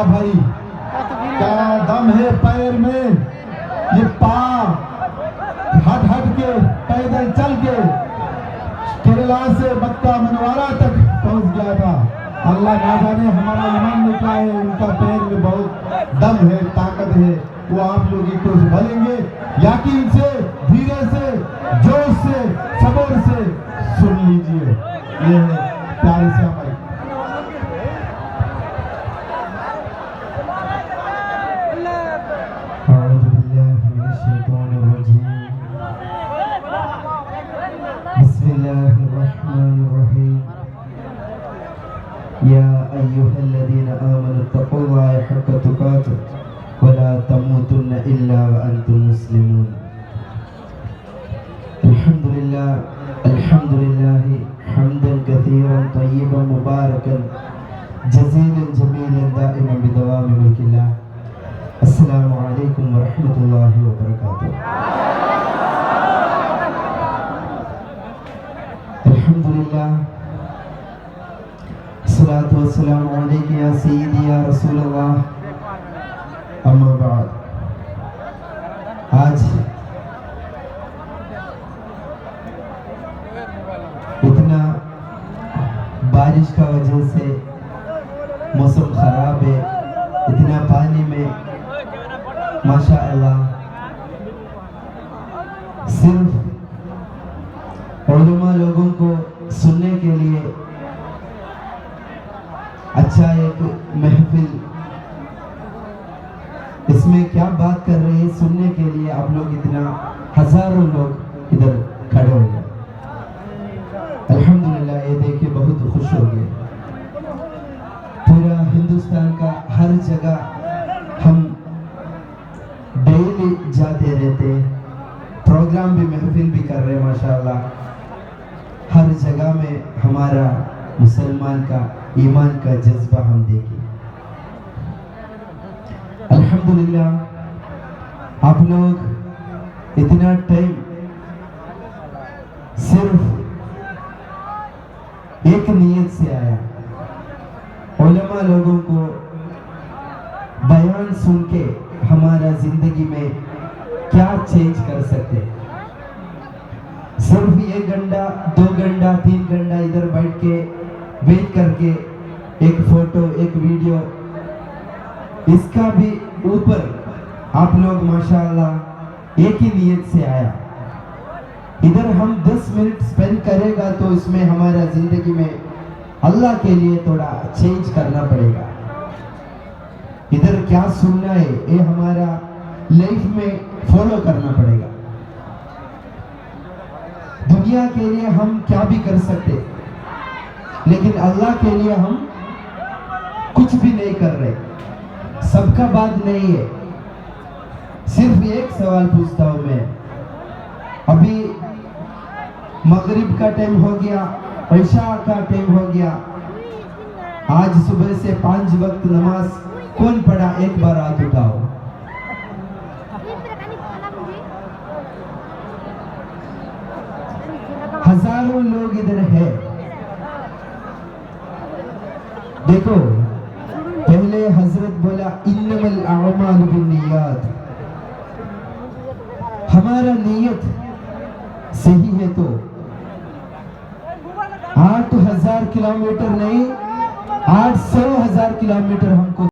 भाई, क्या दम है पैर में। ये पार हट हट के पैदल चल के केरला से मक्का मनवारा तक पहुंच गया था। अल्लाह ना जाने हमारा ईमान में क्या है, उनका पैर में बहुत दम है, ताकत है। वो आप लोग को भलेंगे, यकीन से, धीरे से, जोश से, सब्र से सुन लीजिए। ये है प्यारे से भाई। बिस्मिल्लाहिर्रहमानिर्रहीम। या अय्युहल्लज़ीना आमनु तक़ुल्लाह हक़्क़ तुक़ातिह वला तमूतुन्ना इल्ला व अंतुम मुस्लिमून। अल्हम्दुलिल्लाह हम्दन कसीरन तय्यिबन मुबारकन जज़ीलन जमीलन दाइमन बिदवामि मुल्किल्लाह। अस्सलामु अलैकुम व रहमतुल्लाहि व बरकातुहू। अल्हम्दुलिल्लाह अस्सलातु वस्सलामु अलैका या सय्यदी या रसूलल्लाह। अम्मा बाद, आज इतना बारिश का वजह से मौसम खराब है, इतना पानी में माशाअल्लाह सिर्फ उलमा लोगों को सुनने के लिए अच्छा एक महफिल, इसमें क्या बात कर रहे हैं सुनने के लिए आप लोग इतना हजारों लोग इधर खड़े हो गए। अल्हम्दुलिल्लाह, ये देख के बहुत खुश हो गए। पूरा हिंदुस्तान का हर जगह हम डेली जाते रहते, प्रोग्राम भी महफिल भी कर रहे हैं माशाअल्लाह। हर जगह में हमारा मुसलमान का ईमान का जज्बा हम देखें। अल्हम्दुलिल्लाह, आप लोग इतना टाइम सिर्फ एक नीयत से आया, उलमा लोगों को बयान सुन के हमारा जिंदगी में क्या चेंज कर सकते। सिर्फ 1 घंटा 2 घंटा 3 घंटा इधर बैठ के वेट करके एक फोटो एक वीडियो, इसका भी ऊपर आप लोग माशाअल्लाह एक ही नीयत से आया। इधर हम 10 मिनट स्पेंड करेगा तो इसमें हमारा जिंदगी में अल्लाह के लिए थोड़ा चेंज करना पड़ेगा। इधर क्या सुनना है ये हमारा लाइफ में फॉलो करना पड़ेगा। दुनिया के लिए हम क्या भी कर सकते, लेकिन अल्लाह के लिए हम कुछ भी नहीं कर रहे। सबका बात नहीं है। सिर्फ एक सवाल पूछता हूं मैं, अभी मगरिब का टाइम हो गया, ईशा का टाइम हो गया, आज सुबह से 5 वक्त नमाज कौन पढ़ा? एक बार हाथ उठाओ। हजारों लोग इधर है। देखो, पहले हजरत बोला इन्नमल अअमालु बिन्नियात। हमारा नीयत सही है तो 8,000 किलोमीटर नहीं 800,000 किलोमीटर हमको